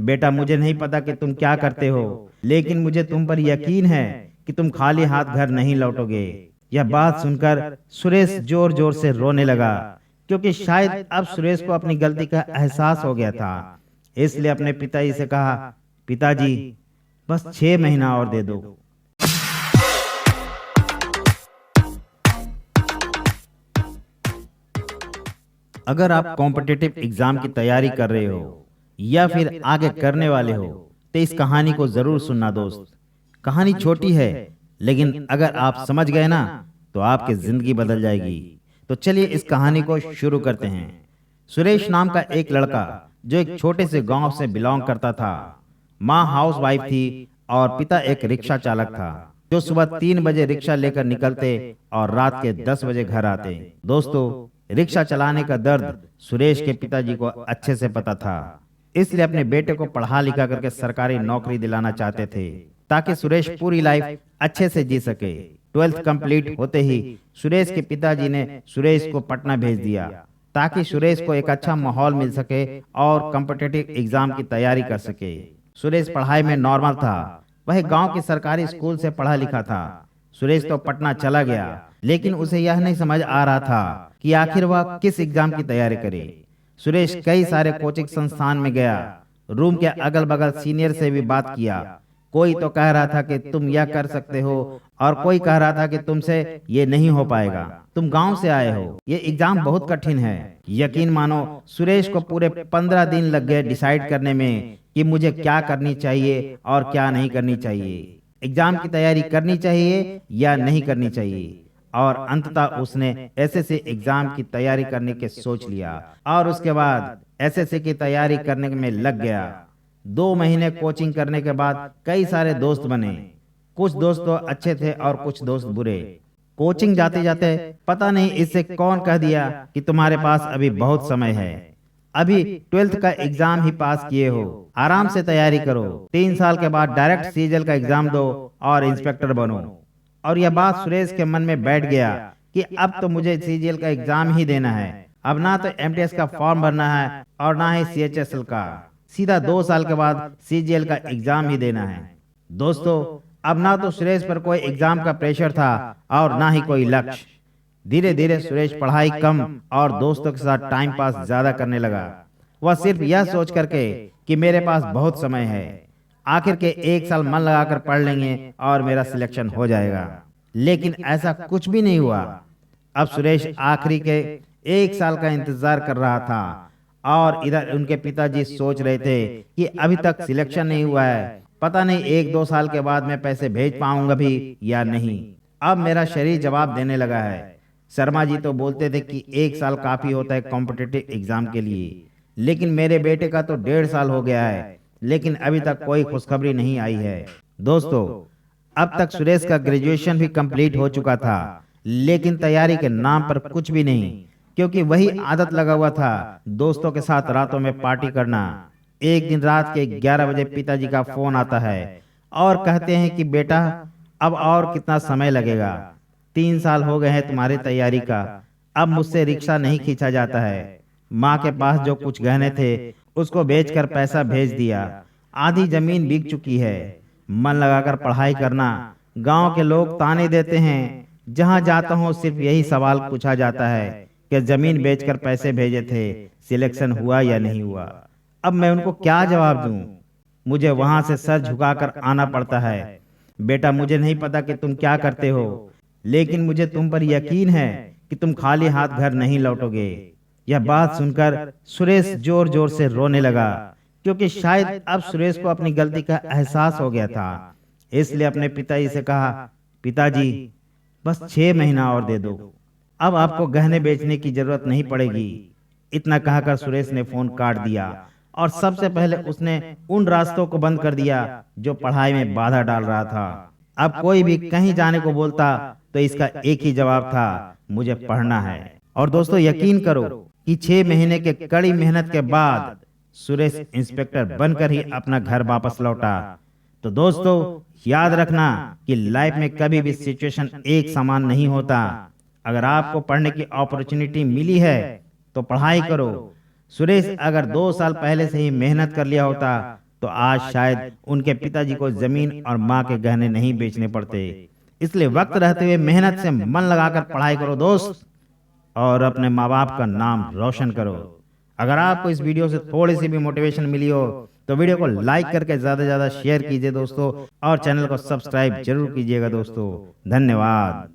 बेटा मुझे नहीं पता कि तुम क्या करते हो, लेकिन मुझे तुम पर यकीन है कि तुम खाली हाथ घर नहीं लौटोगे। यह बात सुनकर सुरेश जोर जोर से रोने लगा, क्योंकि शायद अब सुरेश को अपनी गलती का एहसास हो गया था। इसलिए अपने पिताजी से कहा, पिताजी बस 6 महीना और दे दो। अगर आप कॉम्पिटिटिव एग्जाम की तैयारी कर रहे हो या फिर आगे करने वाले हो तो इस कहानी को जरूर सुनना दोस्त। कहानी छोटी है, लेकिन अगर आप समझ गए ना तो आपकी जिंदगी बदल जाएगी। तो चलिए इस कहानी को शुरू करते हैं। सुरेश नाम का एक लड़का जो एक छोटे से गांव से बिलोंग करता था। माँ हाउस वाइफ थी और पिता एक रिक्शा चालक था, जो सुबह 3 बजे रिक्शा लेकर निकलते और रात के 10 बजे घर आते। दोस्तों, रिक्शा चलाने का दर्द सुरेश के पिताजी को अच्छे से पता था, इसलिए अपने बेटे को पढ़ा लिखा करके सरकारी नौकरी दिलाना चाहते थे, ताकि सुरेश पूरी लाइफ अच्छे से जी सके। 12th कंप्लीट होते ही सुरेश के पिताजी ने सुरेश को पटना भेज दिया, ताकि सुरेश को एक अच्छा माहौल मिल सके और कॉम्पिटिटिव एग्जाम की तैयारी कर सके। सुरेश पढ़ाई में नॉर्मल था, वह गांव के सरकारी स्कूल से पढ़ा लिखा था। सुरेश तो पटना चला गया, लेकिन उसे यह नहीं समझ आ रहा था कि आखिर वह किस एग्जाम की तैयारी करे। सुरेश कई सारे कोचिंग संस्थान में गया, रूम के अगल बगल सीनियर से भी बात किया। कोई तो कह रहा था कि तुम यह कर सकते हो, और कोई कह रहा था कि तुमसे ये नहीं हो पाएगा, तुम गांव से आए हो, ये एग्जाम बहुत कठिन है। यकीन मानो सुरेश को पूरे 15 दिन लग गए डिसाइड करने में कि मुझे क्या करनी चाहिए और क्या नहीं करनी चाहिए, एग्जाम की तैयारी करनी चाहिए या नहीं करनी चाहिए। और अंततः उसने एसएससी एग्जाम की तैयारी करने के सोच लिया और उसके बाद एसएससी की तैयारी करने में लग गया। 2 महीने कोचिंग करने के बाद कई सारे दोस्त बने। कुछ दोस्त तो अच्छे थे और कुछ दोस्त बुरे। कोचिंग जाते जाते पता नहीं इससे कौन कह दिया कि तुम्हारे पास अभी बहुत समय है, अभी 12th का एग्जाम ही पास किए हो, आराम से तैयारी करो, 3 साल के बाद डायरेक्ट सीजीएल का एग्जाम दो और इंस्पेक्टर बनो। और यह बात सुरेश के मन में बैठ गया कि अब तो मुझे सीजीएल का एग्जाम ही देना है। अब ना तो एमटीएस का फॉर्म भरना है और ना ही सीएचएसएल का, सीधा 2 साल के बाद सीजीएल का एग्जाम ही देना है। दोस्तों, अब ना तो सुरेश पर कोई एग्जाम का प्रेशर था और ना ही कोई लक्ष्य। धीरे धीरे सुरेश पढ़ाई कम और दोस्तों के साथ टाइम पास ज्यादा करने लगा। वह सिर्फ यह सोच करके कि मेरे पास बहुत समय है, आखिर के 1 साल मन लगाकर पढ़ लेंगे और मेरा सिलेक्शन हो जाएगा। लेकिन ऐसा कुछ भी नहीं हुआ। अब सुरेश आखिरी के 1 साल का इंतजार कर रहा था और इधर उनके पिताजी सोच रहे थे कि अभी तक सिलेक्शन नहीं हुआ है, पता नहीं 1-2 साल के बाद मैं पैसे भेज पाऊंगा भी या नहीं। अब मेरा शरीर जवाब देने लगा है। शर्मा जी तो बोलते थे कि 1 साल काफी होता है कॉम्पिटिटिव एग्जाम के लिए, लेकिन मेरे बेटे का तो 1.5 साल हो गया है, लेकिन अभी तक कोई खुशखबरी नहीं आई है। दोस्तों, अब तक सुरेश का ग्रेजुएशन भी कंप्लीट हो चुका था, लेकिन तैयारी के नाम पर कुछ भी नहीं, क्योंकि वही आदत लगा हुआ था दोस्तों के साथ रातों में पार्टी करना। एक दिन रात के 11 बजे पिताजी का फोन आता है और कहते हैं कि बेटा अब और कितना समय लगेगा, 3 साल हो गए हैं तुम्हारी तैयारी का, अब मुझसे रिक्शा नहीं खींचा जाता है। माँ के पास जो कुछ गहने थे उसको बेचकर पैसा भेज दिया, आधी जमीन बिक चुकी है। मन लगाकर पढ़ाई करना। गांव के लोग ताने देते हैं, जहां जाता हूं सिर्फ यही सवाल पूछा जाता है कि जमीन बेचकर पैसे भेजे थे, सिलेक्शन हुआ या नहीं हुआ। अब मैं उनको क्या जवाब दूं? मुझे वहां से सर झुकाकर आना पड़ता है। बेटा मुझे नहीं पता कि तुम क्या करते हो, लेकिन मुझे तुम पर यकीन है कि तुम खाली हाथ घर नहीं लौटोगे। यह बात सुनकर सुरेश जोर जोर से रोने लगा, क्योंकि शायद अब सुरेश को अपनी गलती का एहसास हो गया था। इसलिए अपने पिताजी से कहा, पिताजी बस 6 महीना और दे दो, अब आपको गहने बेचने की जरूरत नहीं पड़ेगी। इतना कहकर सुरेश ने फोन काट दिया और सबसे पहले उसने उन रास्तों को बंद कर दिया जो पढ़ाई में बाधा डाल रहा था। अब कोई भी कहीं जाने को बोलता तो इसका एक ही जवाब था, मुझे पढ़ना है। और दोस्तों यकीन करो कि 6 महीने के कड़ी मेहनत के बाद सुरेश इंस्पेक्टर बनकर ही अपना घर वापस लौटा। तो दोस्तों याद रखना कि लाइफ में कभी भी सिचुएशन एक समान नहीं होता। अगर आपको पढ़ने की अपॉर्चुनिटी मिली है तो पढ़ाई करो। सुरेश अगर 2 साल पहले से ही मेहनत कर लिया होता तो आज शायद उनके पिताजी को जमीन और माँ के गहने नहीं बेचने पड़ते। इसलिए वक्त रहते हुए मेहनत से मन लगाकर पढ़ाई करो दोस्त, और अपने माँ बाप का नाम रोशन करो। अगर आपको इस वीडियो से थोड़ी सी भी मोटिवेशन मिली हो तो वीडियो को लाइक करके ज़्यादा से ज़्यादा शेयर कीजिए दोस्तों, और चैनल को सब्सक्राइब जरूर कीजिएगा दोस्तों। धन्यवाद।